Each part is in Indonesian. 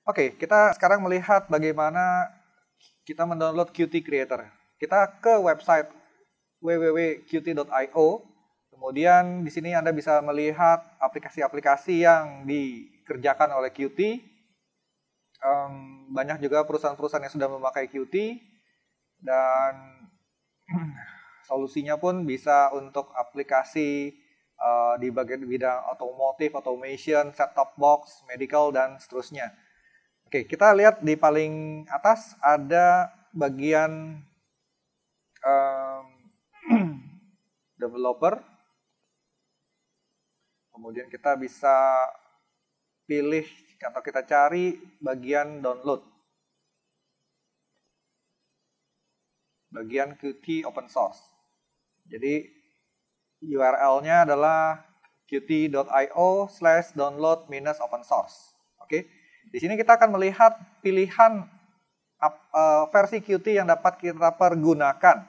Oke, kita sekarang melihat bagaimana kita mendownload Qt Creator. Kita ke website www.qt.io. Kemudian di sini Anda bisa melihat aplikasi-aplikasi yang dikerjakan oleh Qt. Banyak juga perusahaan-perusahaan yang sudah memakai Qt dan solusinya pun bisa untuk aplikasi di bagian bidang otomotif, automation, set-top box, medical, dan seterusnya. Oke, kita lihat di paling atas ada bagian developer. Kemudian kita bisa pilih atau kita cari bagian download. Bagian Qt open source. Jadi URL-nya adalah qt.io/download-open source. Oke. Di sini kita akan melihat pilihan versi Qt yang dapat kita pergunakan.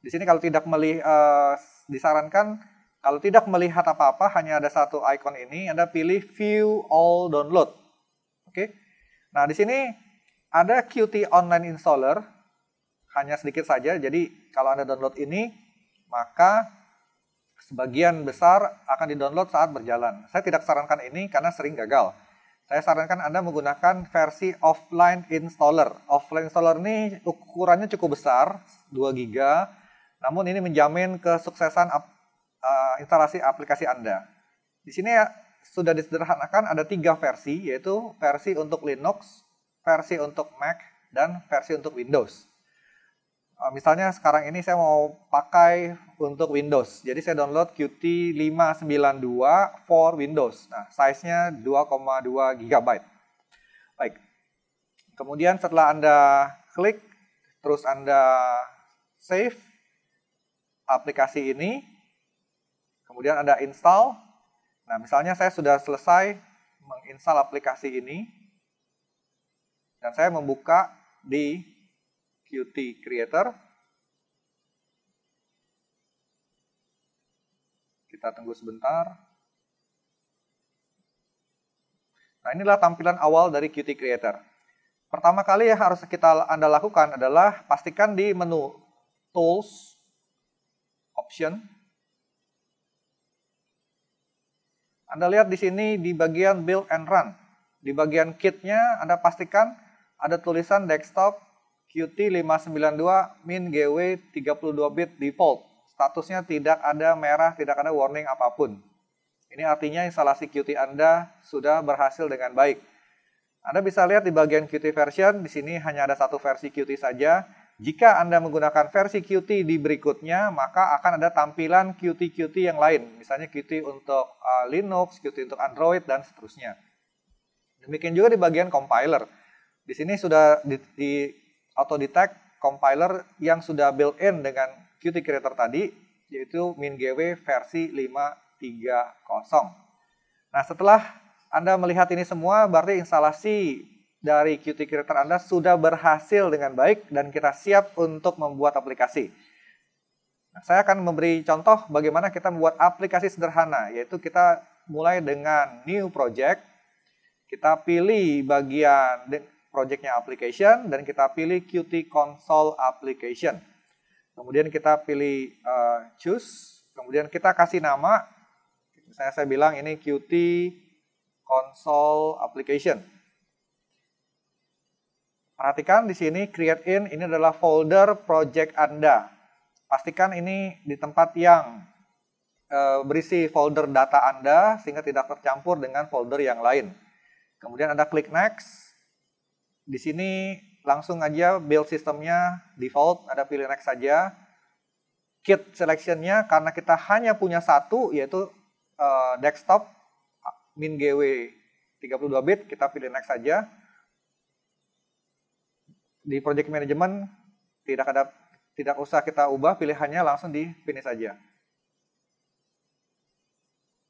Di sini kalau tidak disarankan kalau tidak melihat apa-apa, hanya ada satu icon ini, Anda pilih View All Download. Oke. Nah, di sini ada Qt Online Installer, hanya sedikit saja. Jadi kalau Anda download ini, maka sebagian besar akan di-download saat berjalan. Saya tidak sarankan ini karena sering gagal. Saya sarankan Anda menggunakan versi offline installer. Offline installer ini ukurannya cukup besar, 2 GB. Namun ini menjamin kesuksesan instalasi aplikasi Anda. Di sini sudah disederhanakan ada 3 versi, yaitu versi untuk Linux, versi untuk Mac, dan versi untuk Windows. Misalnya sekarang ini saya mau pakai untuk Windows. Jadi saya download Qt 592 for Windows. Nah, size-nya 2,2 GB. Baik. Kemudian setelah Anda klik, terus Anda save aplikasi ini. Kemudian Anda install. Nah, misalnya saya sudah selesai menginstal aplikasi ini. Dan saya membuka di Qt Creator. Kita tunggu sebentar. Nah, inilah tampilan awal dari Qt Creator. Pertama kali yang harus Anda lakukan adalah pastikan di menu Tools, Option. Anda lihat di sini di bagian Build and Run. Di bagian Kit-nya Anda pastikan ada tulisan Desktop Qt 592 min-GW 32-bit default. Statusnya tidak ada merah, tidak ada warning apapun. Ini artinya instalasi Qt Anda sudah berhasil dengan baik. Anda bisa lihat di bagian Qt version, di sini hanya ada satu versi Qt saja. Jika Anda menggunakan versi Qt di berikutnya, maka akan ada tampilan Qt-Qt yang lain. Misalnya Qt untuk Linux, Qt untuk Android, dan seterusnya. Demikian juga di bagian compiler. Di sini sudah auto-detect compiler yang sudah built-in dengan Qt Creator tadi, yaitu min-GW versi 530. Nah, setelah Anda melihat ini semua, berarti instalasi dari Qt Creator Anda sudah berhasil dengan baik dan kita siap untuk membuat aplikasi. Nah, saya akan memberi contoh bagaimana kita membuat aplikasi sederhana, yaitu kita mulai dengan New Project, kita pilih bagian projectnya application, dan kita pilih Qt Console Application. Kemudian kita pilih choose, kemudian kita kasih nama, misalnya saya bilang ini Qt Console Application. Perhatikan di sini create in, ini adalah folder project Anda. Pastikan ini di tempat yang berisi folder data Anda, sehingga tidak tercampur dengan folder yang lain. Kemudian Anda klik next. Di sini langsung aja build sistemnya default, Anda pilih next saja. Kit selection-nya karena kita hanya punya satu, yaitu desktop min-GW 32-bit, kita pilih next saja. Di project management tidak usah kita ubah, pilihannya langsung di finish saja.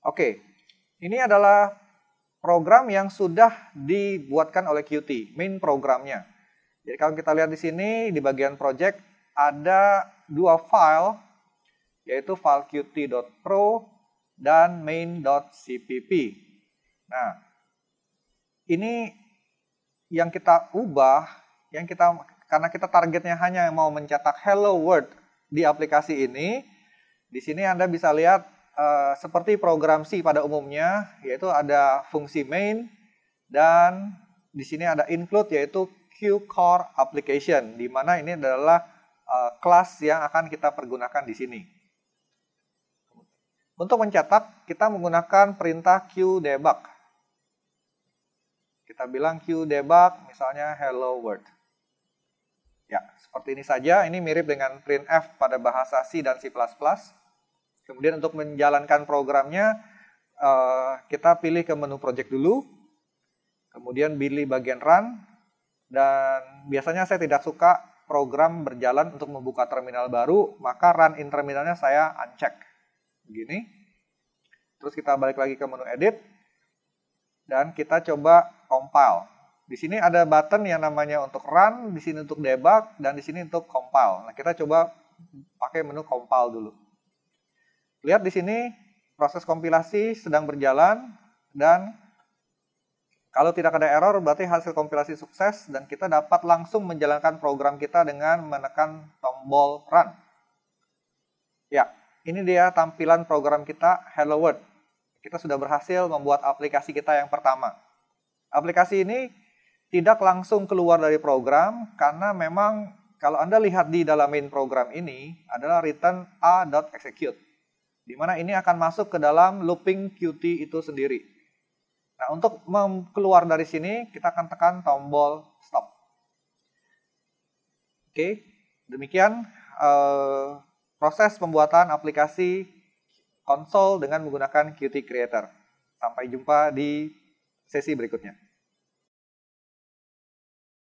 Oke, ini adalah program yang sudah dibuatkan oleh Qt, main programnya. Jadi kalau kita lihat di sini, di bagian project, ada 2 file, yaitu file qt.pro dan main.cpp. Nah, ini yang kita ubah, karena kita targetnya hanya mau mencetak hello world di aplikasi ini, di sini Anda bisa lihat seperti program C pada umumnya, yaitu ada fungsi main, dan di sini ada include, yaitu QCore application, di mana ini adalah kelas yang akan kita pergunakan di sini. Untuk mencetak, kita menggunakan perintah qdebug. Kita bilang qdebug, misalnya hello world. Ya, seperti ini saja. Ini mirip dengan printf pada bahasa C dan C++. Kemudian untuk menjalankan programnya, kita pilih ke menu project dulu, kemudian pilih bagian run, dan biasanya saya tidak suka program berjalan untuk membuka terminal baru, maka run in terminalnya saya uncheck. Begini. Terus kita balik lagi ke menu edit, dan kita coba compile. Di sini ada button yang namanya untuk run, di sini untuk debug, dan di sini untuk compile. Nah, kita coba pakai menu compile dulu. Lihat di sini proses kompilasi sedang berjalan, dan kalau tidak ada error berarti hasil kompilasi sukses dan kita dapat langsung menjalankan program kita dengan menekan tombol run. Ya, ini dia tampilan program kita Hello World. Kita sudah berhasil membuat aplikasi kita yang pertama. Aplikasi ini tidak langsung keluar dari program karena memang kalau Anda lihat di dalam main program ini adalah return a.execute. Di mana ini akan masuk ke dalam looping Qt itu sendiri. Nah, untuk keluar dari sini, kita akan tekan tombol stop. Oke, demikian proses pembuatan aplikasi konsol dengan menggunakan Qt Creator. Sampai jumpa di sesi berikutnya.